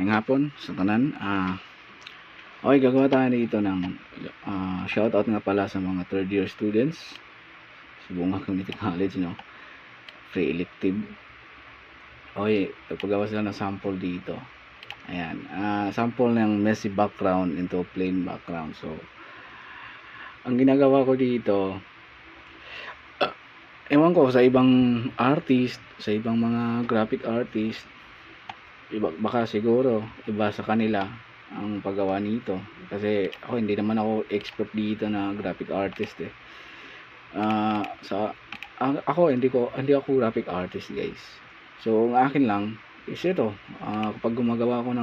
Ngayong hapon sa tanan. Okay, gagawa tayo dito ng shoutout nga pala sa mga third year students sa Bunga Community College, no? Free elective. Okay, paggawa sila ng sample dito. Ayan, sample ng messy background into plain background. So, ang ginagawa ko dito, ewan ko sa ibang artist, sa ibang mga graphic artist, iba, baka siguro iba sa kanila ang paggawa nito, kasi ako hindi naman ako expert dito na graphic artist eh. Ako hindi ako graphic artist, guys. So ang akin lang is ito, kapag gumagawa ako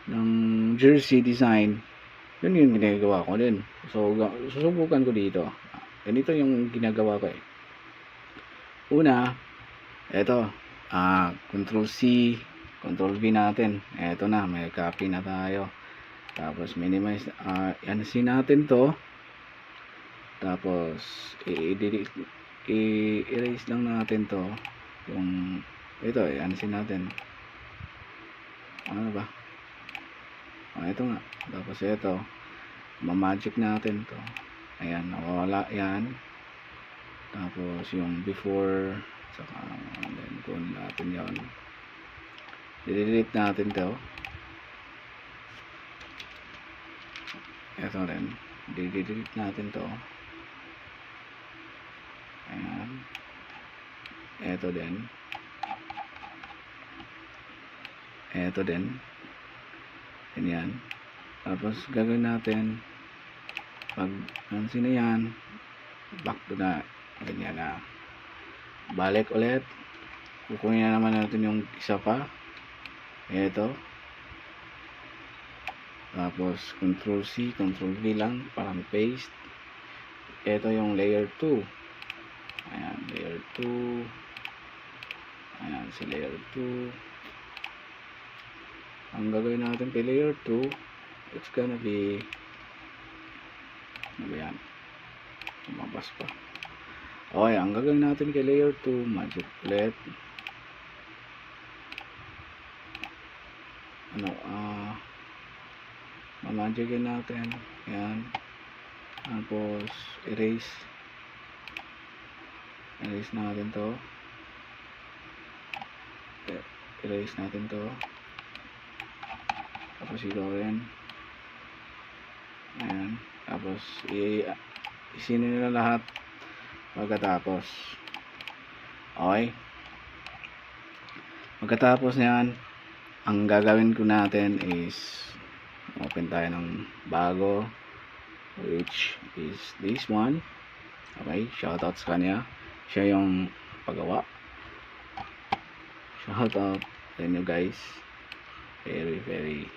ng jersey design, yun yung ginagawa ko din. So susubukan ko dito. Ganito yung ginagawa ko eh. Una, eto, Control C, Control V natin. Eto na, may copy na tayo. Tapos minimize, i-erase natin to. Tapos i-erase lang natin to. Yung ito, i-erase natin. Ano ba? Ito nga. Tapos ito, ma-magic natin to. Ayan, nawawala yan. Tapos yung before, saka then kunin natin yon, delete natin to. Ito rin, delete natin to. Ayan, ito din, ito din, ganyan. Tapos gagawin natin, pag sino yan, back to na, ganyan na. Balik ulit, kukunin na naman natin yung isa pa. Ito. Tapos Control C, Control V lang para paste. Ito yung layer 2. Ayan, layer 2. Ayan, si layer 2. Ang gagawin natin kay layer 2, it's gonna be, ano ba yan? Lumabas pa. Okay, ang gagawin natin kay layer 2, magic ulit. Mamagicin natin. Yan. Tapos, erase natin to. Erase natin to. Tapos igawin. Ayan. Tapos, isinin nila lahat pagkatapos. Okay. Pagkatapos niyan, ang gagawin ko natin is open tayo ng bago, which is this one. Okay, shoutout sa kanya. Siya yung paggawa. Shoutout sa inyo, guys. Very very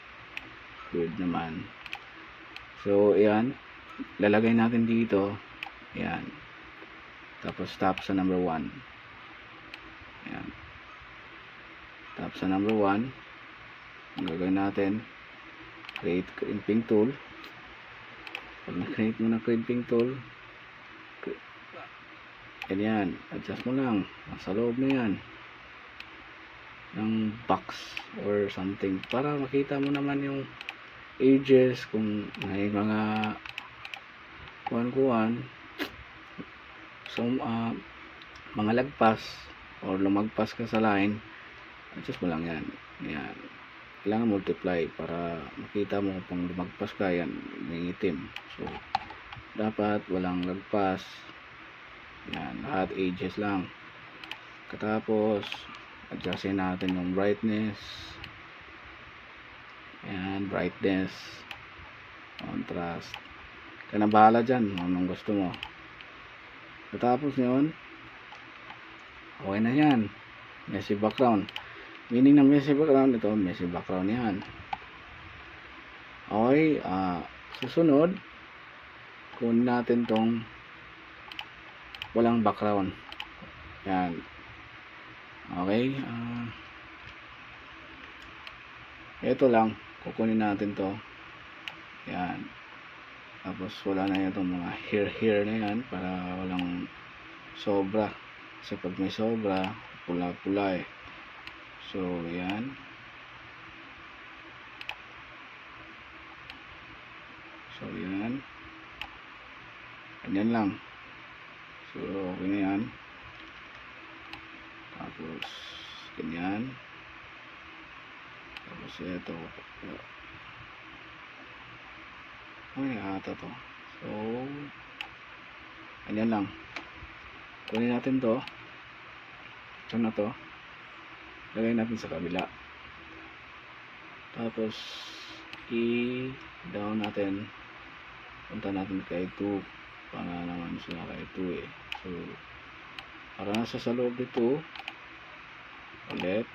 good naman. So ayan, lalagay natin dito. Ayan. Tapos tap sa number 1. Ayan. Tap sa number 1. Ang gagawin natin, create crimping tool. Pag na-create mo na crimping tool, ganyan, adjust mo lang, nasa loob na yan ng box or something, para makita mo naman yung edges, kung may mga kuhan-kuhan, so mga lagpas or lumagpas ka sa line, adjust mo lang yan. Yan, kailangan multiply para makita mo kung lumagpas ka, yan may itim. So dapat walang lagpas. Yan, lahat edges lang. Katapos adjustin natin yung brightness. Yan, brightness, contrast, ka na bahala dyan anong gusto mo. Katapos yun, okay na yan. Messy background, meaning ng messy background, ito messy background yan. Okay, susunod, kunin natin tong walang background. Yan. Okay, ito lang, kukunin natin to. Yan. Tapos wala na itong mga hair na yan, para walang sobra. Kasi pag may sobra, pula-pula eh. So yan. So, yan. Ganyan lang. So, okay na yan. Tapos, ganyan. Tapos, ito. Ay, ata to. So, ganyan lang. Kunin natin to. Ito na to. Lagay natin sa kabila. Tapos, i-down natin. Punta natin kay 2. Para naman siya kay 2 eh. So, para nasa sa loob dito, ulit,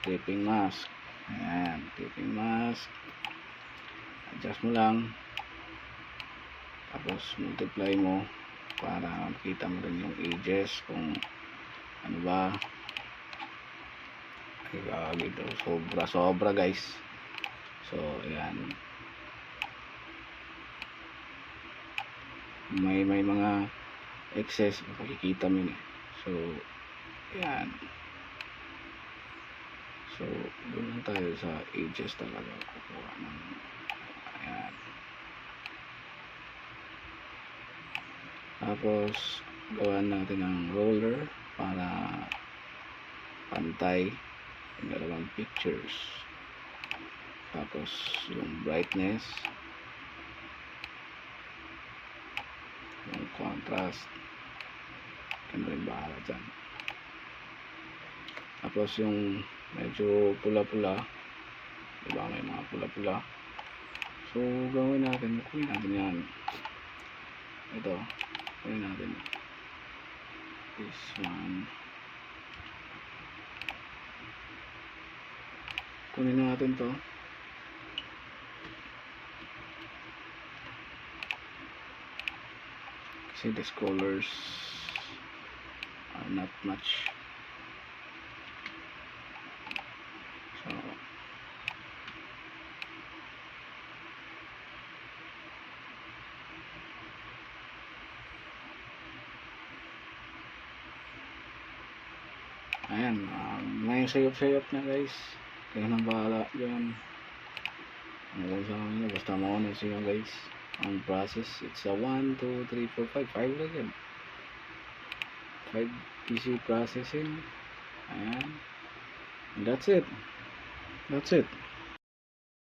clipping mask. Ayan, clipping mask. Adjust mo lang. Tapos, multiply mo para makita mo rin yung edges kung ano ba. Ito, sobra guys. So, ayan. May mga excess, makikita mo yun eh. So, ayan. So, doon lang tayo sa edges talaga kukuha ng ayan. Tapos, gawan natin ng roller para pantay yung dalawang pictures. Tapos, yung brightness, yung contrast, ano rin bahala dyan. Tapos yung medyo pula-pula, diba may mga pula-pula, so gawin natin, kunin natin yan. Ito, kunin natin this one, kunin natin to. Kasi these colors are not much. So, ayan, may sayop-sayop na guys. Kaya nang bahala dyan. Ano sa akin, basta mauna siya guys. Ang process, it's a 1, 2, 3, 4, 5 lang yan. 5 PC processing. Ayan. And that's it.